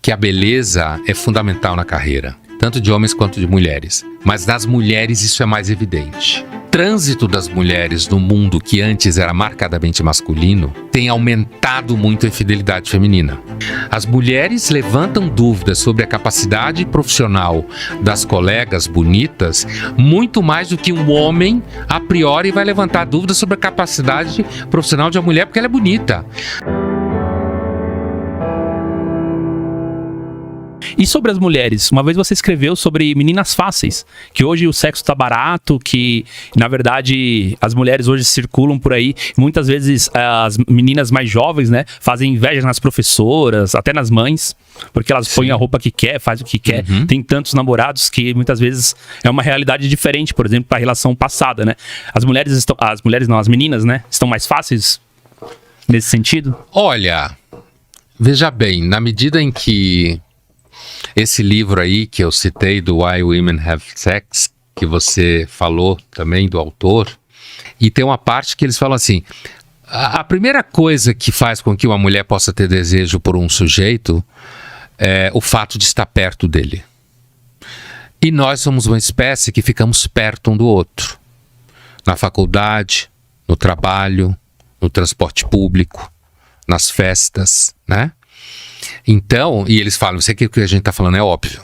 que a beleza é fundamental na carreira, tanto de homens quanto de mulheres. Mas nas mulheres isso é mais evidente. O trânsito das mulheres no mundo que antes era marcadamente masculino tem aumentado muito a infidelidade feminina. As mulheres levantam dúvidas sobre a capacidade profissional das colegas bonitas muito mais do que um homem, a priori, vai levantar dúvidas sobre a capacidade profissional de uma mulher porque ela é bonita. E sobre as mulheres, uma vez você escreveu sobre meninas fáceis, que hoje o sexo tá barato, que na verdade as mulheres hoje circulam por aí, muitas vezes as meninas mais jovens, né, fazem inveja nas professoras, até nas mães, porque elas põem a roupa que quer, faz o que quer. Tem tantos namorados que muitas vezes é uma realidade diferente, por exemplo, para a relação passada, né? As meninas, né, estão mais fáceis nesse sentido? Olha, veja bem, na medida em que esse livro aí que eu citei, do Why Women Have Sex, que você falou também do autor, e tem uma parte que eles falam assim, a primeira coisa que faz com que uma mulher possa ter desejo por um sujeito é o fato de estar perto dele. E nós somos uma espécie que ficamos perto um do outro. Na faculdade, no trabalho, no transporte público, nas festas, né? Então, e eles falam, isso aqui que a gente está falando é óbvio,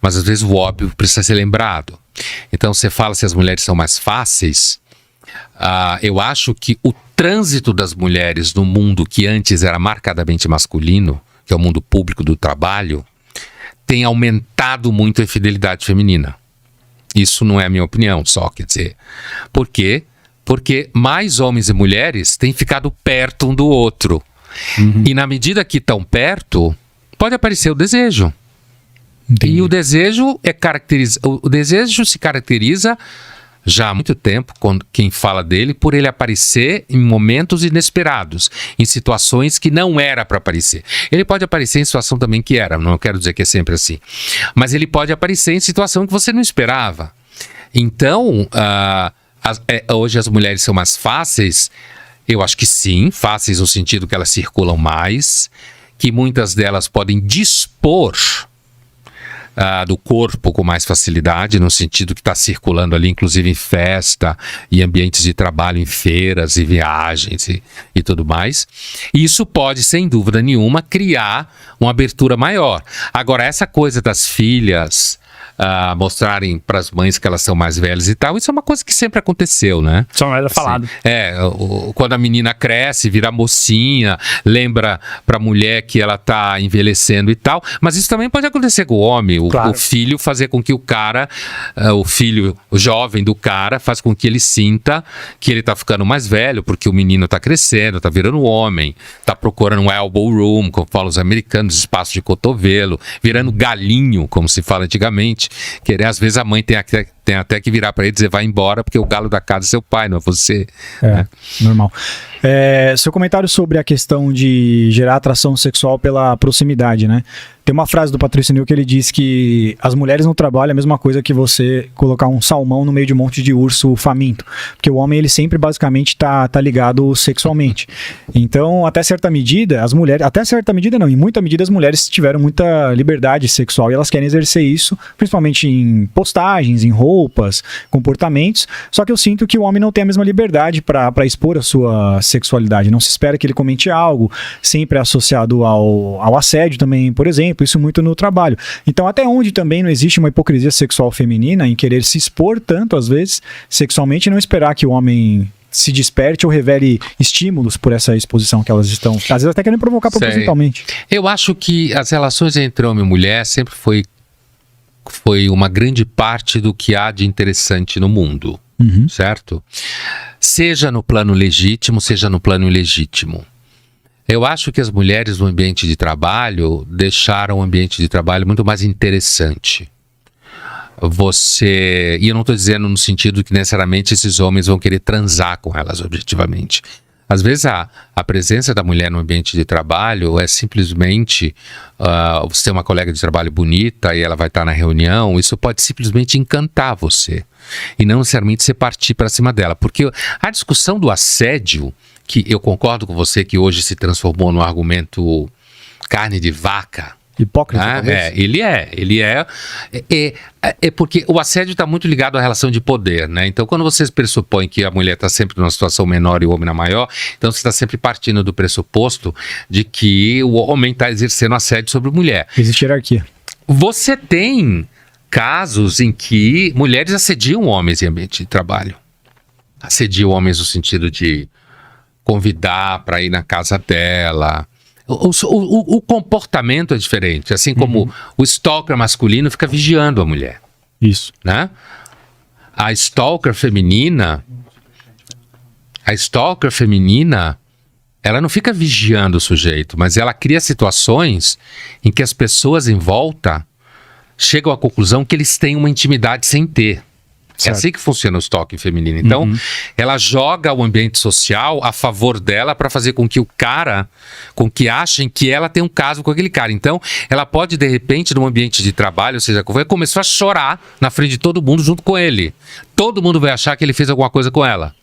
mas às vezes o óbvio precisa ser lembrado. Então você fala se as mulheres são mais fáceis, eu acho que o trânsito das mulheres no mundo que antes era marcadamente masculino, que é o mundo público do trabalho, tem aumentado muito a infidelidade feminina. Isso não é a minha opinião só, quer dizer, por quê? Porque mais homens e mulheres têm ficado perto um do outro. E na medida que estão perto, pode aparecer o desejo. Entendi. E o desejo se caracteriza já há muito tempo, quem fala dele, por ele aparecer em momentos inesperados, em situações que não era para aparecer. Ele pode aparecer em situação também que era, não quero dizer que é sempre assim, mas ele pode aparecer em situação que você não esperava. Então, hoje as mulheres são mais fáceis. Eu acho que sim, fáceis no sentido que elas circulam mais, que muitas delas podem dispor do corpo com mais facilidade, no sentido que está circulando ali, inclusive em festa e ambientes de trabalho, em feiras e viagens e tudo mais. E isso pode, sem dúvida nenhuma, criar uma abertura maior. Agora, essa coisa das filhas mostrarem para as mães que elas são mais velhas e tal, isso é uma coisa que sempre aconteceu, né? Só não era falado. Quando a menina cresce, vira mocinha, lembra para a mulher que ela tá envelhecendo e tal, mas isso também pode acontecer com o homem, claro. O filho fazer com que o cara, o jovem do cara, faz com que ele sinta que ele tá ficando mais velho, porque o menino tá crescendo, tá virando homem, tá procurando um elbow room, como falam os americanos, espaço de cotovelo, virando galinho, como se fala antigamente. Às vezes a mãe tem até que virar para ele e dizer, vai embora, porque o galo da casa é seu pai, não é você. Normal. Seu comentário sobre a questão de gerar atração sexual pela proximidade, né? Tem uma frase do Patrício Neal que ele diz que as mulheres no trabalho é a mesma coisa que você colocar um salmão no meio de um monte de urso faminto. Porque o homem, ele sempre basicamente tá ligado sexualmente. Então, até certa medida, em muita medida as mulheres tiveram muita liberdade sexual e elas querem exercer isso, principalmente em postagens, em roupas, comportamentos. Só que eu sinto que o homem não tem a mesma liberdade para expor a sua sexualidade. Não se espera que ele comente algo, sempre é associado ao assédio também, por exemplo. Isso muito no trabalho. Então, até onde também não existe uma hipocrisia sexual feminina em querer se expor tanto, às vezes, sexualmente, e não esperar que o homem se desperte ou revele estímulos por essa exposição que elas estão, às vezes até querem provocar propositalmente. Eu acho que as relações entre homem e mulher sempre foi uma grande parte do que há de interessante no mundo, certo? Seja no plano legítimo, seja no plano ilegítimo. Eu acho que as mulheres no ambiente de trabalho deixaram o ambiente de trabalho muito mais interessante. E eu não estou dizendo no sentido que necessariamente esses homens vão querer transar com elas objetivamente. Às vezes a presença da mulher no ambiente de trabalho é simplesmente você ter uma colega de trabalho bonita e ela vai estar na reunião, isso pode simplesmente encantar você e não necessariamente você partir para cima dela, porque a discussão do assédio, que eu concordo com você que hoje se transformou num argumento carne de vaca, Hipócrita, né? talvez? Ele é porque o assédio está muito ligado à relação de poder, né? Então, quando você pressupõe que a mulher está sempre numa situação menor e o homem na maior, então você está sempre partindo do pressuposto de que o homem está exercendo assédio sobre a mulher. Existe hierarquia. Você tem casos em que mulheres assediam homens em ambiente de trabalho. Assediam homens no sentido de convidar para ir na casa dela. O comportamento é diferente, assim como o stalker masculino fica vigiando a mulher, Isso. né? A stalker feminina, ela não fica vigiando o sujeito, mas ela cria situações em que as pessoas em volta chegam à conclusão que eles têm uma intimidade sem ter. Certo. É assim que funciona o stalking feminino. Então, ela joga o ambiente social a favor dela para fazer com que achem que ela tem um caso com aquele cara. Então, ela pode, de repente, num ambiente de trabalho, ou seja, começar a chorar na frente de todo mundo junto com ele. Todo mundo vai achar que ele fez alguma coisa com ela.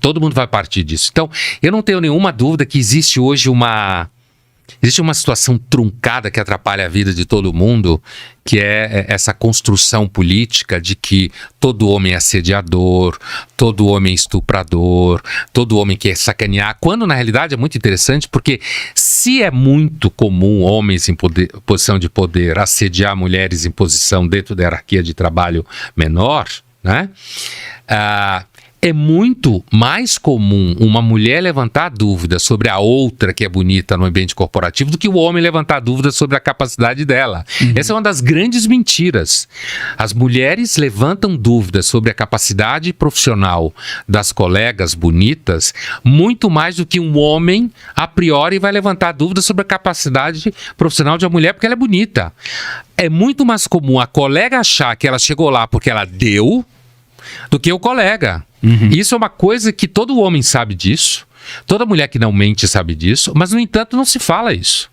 Todo mundo vai partir disso. Então, eu não tenho nenhuma dúvida que existe hoje uma situação truncada que atrapalha a vida de todo mundo, que é essa construção política de que todo homem é assediador, todo homem é estuprador, todo homem quer sacanear, quando na realidade é muito interessante, porque se é muito comum homens em posição de poder assediar mulheres em posição dentro da hierarquia de trabalho menor, né? É muito mais comum uma mulher levantar dúvidas sobre a outra que é bonita no ambiente corporativo do que o homem levantar dúvidas sobre a capacidade dela. Essa é uma das grandes mentiras. As mulheres levantam dúvidas sobre a capacidade profissional das colegas bonitas muito mais do que um homem, a priori, vai levantar dúvidas sobre a capacidade profissional de uma mulher porque ela é bonita. É muito mais comum a colega achar que ela chegou lá porque ela deu do que o colega. Isso é uma coisa que todo homem sabe disso, toda mulher que não mente sabe disso, mas no entanto não se fala isso.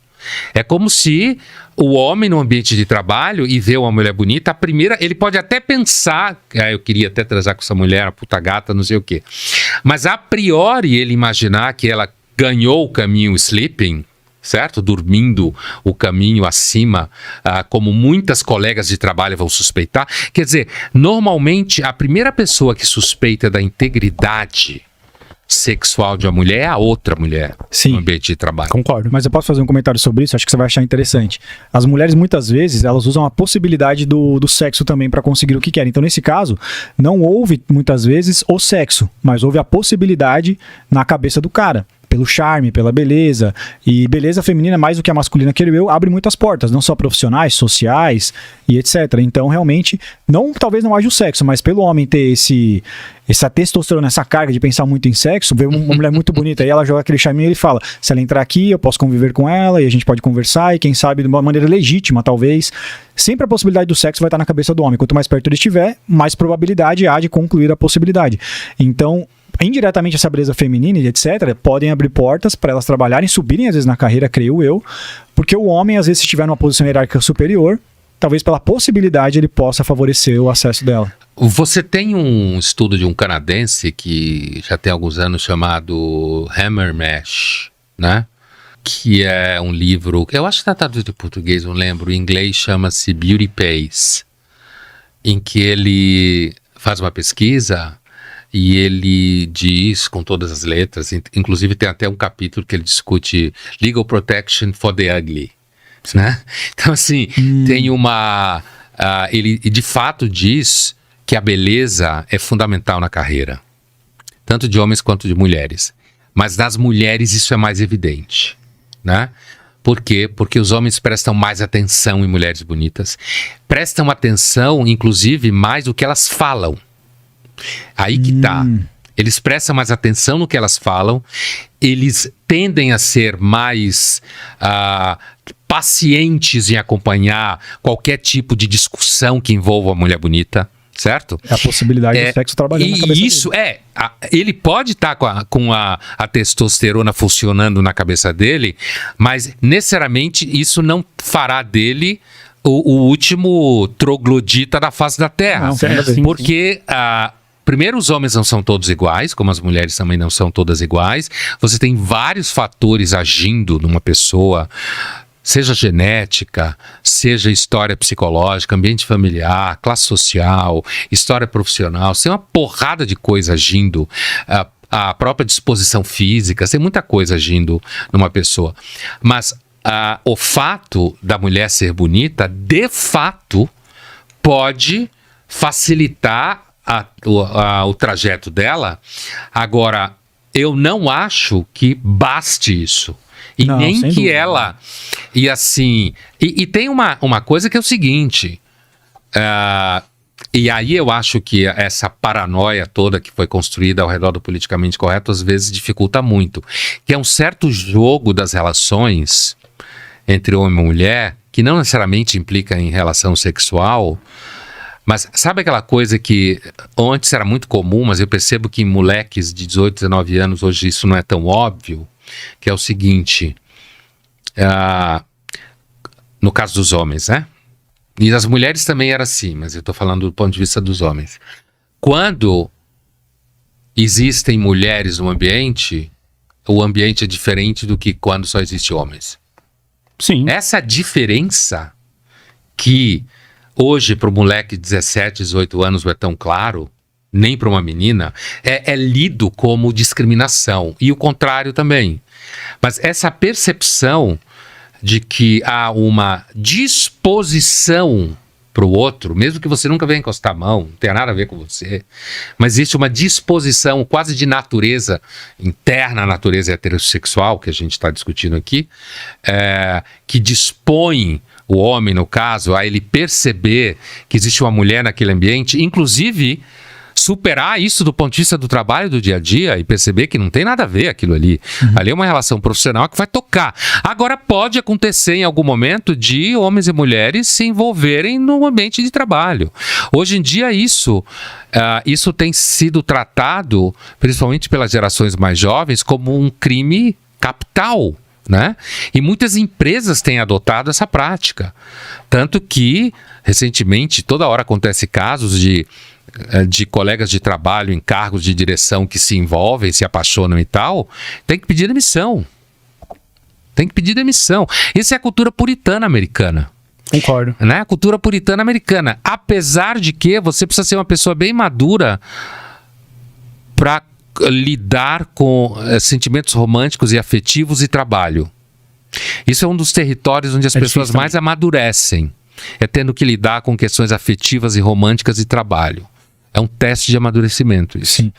É como se o homem no ambiente de trabalho e vê uma mulher bonita, a primeira, ele pode até pensar, eu queria até transar com essa mulher, a puta gata, não sei o quê, mas a priori ele imaginar que ela ganhou o caminho sleeping, certo? Dormindo o caminho acima, como muitas colegas de trabalho vão suspeitar. Quer dizer, normalmente a primeira pessoa que suspeita da integridade sexual de uma mulher é a outra mulher. Sim. No ambiente de trabalho. Concordo. Mas eu posso fazer um comentário sobre isso? Acho que você vai achar interessante. As mulheres, muitas vezes, elas usam a possibilidade do sexo também para conseguir o que querem. Então, nesse caso, não houve, muitas vezes, o sexo, mas houve a possibilidade na cabeça do cara. Pelo charme, pela beleza. E beleza feminina, mais do que a masculina, creio eu, abre muitas portas, não só profissionais, sociais e etc. Então, realmente, talvez não haja o sexo, mas pelo homem ter essa testosterona, essa carga de pensar muito em sexo, ver uma mulher muito bonita e ela joga aquele charminho e ele fala, se ela entrar aqui, eu posso conviver com ela e a gente pode conversar e quem sabe de uma maneira legítima, talvez. Sempre a possibilidade do sexo vai estar na cabeça do homem. Quanto mais perto ele estiver, mais probabilidade há de concluir a possibilidade. Então, indiretamente essa beleza feminina e etc. podem abrir portas para elas trabalharem, subirem às vezes na carreira, creio eu, porque o homem, às vezes, se estiver numa posição hierárquica superior, talvez pela possibilidade ele possa favorecer o acesso dela. Você tem um estudo de um canadense que já tem alguns anos chamado Hammermesh, né? Que é um livro, eu acho que está traduzido em português, não lembro, em inglês chama-se Beauty Pays, em que ele faz uma pesquisa e ele diz com todas as letras, inclusive tem até um capítulo que ele discute Legal Protection for the Ugly, né? Então assim, tem ele de fato diz que a beleza é fundamental na carreira, tanto de homens quanto de mulheres, mas nas mulheres isso é mais evidente, né? Por quê? Porque os homens prestam mais atenção em mulheres bonitas, prestam atenção inclusive mais do que elas falam. Aí que tá. Eles prestam mais atenção no que elas falam, eles tendem a ser mais pacientes em acompanhar qualquer tipo de discussão que envolva a mulher bonita, certo? É a possibilidade do sexo trabalhando na cabeça isso dele. Ele pode estar com a testosterona funcionando na cabeça dele, mas necessariamente isso não fará dele o último troglodita da face da Terra. Não, porque primeiro, os homens não são todos iguais, como as mulheres também não são todas iguais. Você tem vários fatores agindo numa pessoa, seja genética, seja história psicológica, ambiente familiar, classe social, história profissional, tem uma porrada de coisa agindo, a própria disposição física, tem muita coisa agindo numa pessoa. Mas o fato da mulher ser bonita, de fato, pode facilitar o trajeto dela. Agora, eu não acho que baste isso. E Não, nem sem que dúvida. ela... E assim... E tem uma coisa que é o seguinte... e aí eu acho que essa paranoia toda que foi construída ao redor do politicamente correto às vezes dificulta muito. Que é um certo jogo das relações entre homem e mulher, que não necessariamente implica em relação sexual, mas sabe aquela coisa que antes era muito comum, mas eu percebo que em moleques de 18, 19 anos hoje isso não é tão óbvio, que é o seguinte, no caso dos homens, né? E as mulheres também era assim, mas eu estou falando do ponto de vista dos homens. Quando existem mulheres no ambiente, o ambiente é diferente do que quando só existe homens. Sim. Essa diferença que hoje para o moleque de 17, 18 anos não é tão claro, nem para uma menina, é lido como discriminação. E o contrário também. Mas essa percepção de que há uma disposição para o outro, mesmo que você nunca venha encostar a mão, não tenha nada a ver com você, mas existe uma disposição quase de natureza interna, a natureza heterossexual, que a gente está discutindo aqui, que dispõe o homem, no caso, a ele perceber que existe uma mulher naquele ambiente, inclusive superar isso do ponto de vista do trabalho do dia a dia e perceber que não tem nada a ver aquilo ali. Ali é uma relação profissional que vai tocar. Agora pode acontecer em algum momento de homens e mulheres se envolverem no ambiente de trabalho. Hoje em dia isso tem sido tratado, principalmente pelas gerações mais jovens, como um crime capital, né? E muitas empresas têm adotado essa prática. Tanto que, recentemente, toda hora acontece casos de colegas de trabalho em cargos de direção que se envolvem, se apaixonam e tal, tem que pedir demissão. Tem que pedir demissão. Essa é a cultura puritana americana. Concordo. Né? A cultura puritana americana. Apesar de que você precisa ser uma pessoa bem madura para lidar com sentimentos românticos e afetivos e trabalho. Isso é um dos territórios onde as pessoas mais amadurecem. É tendo que lidar com questões afetivas e românticas e trabalho. É um teste de amadurecimento isso. Sim.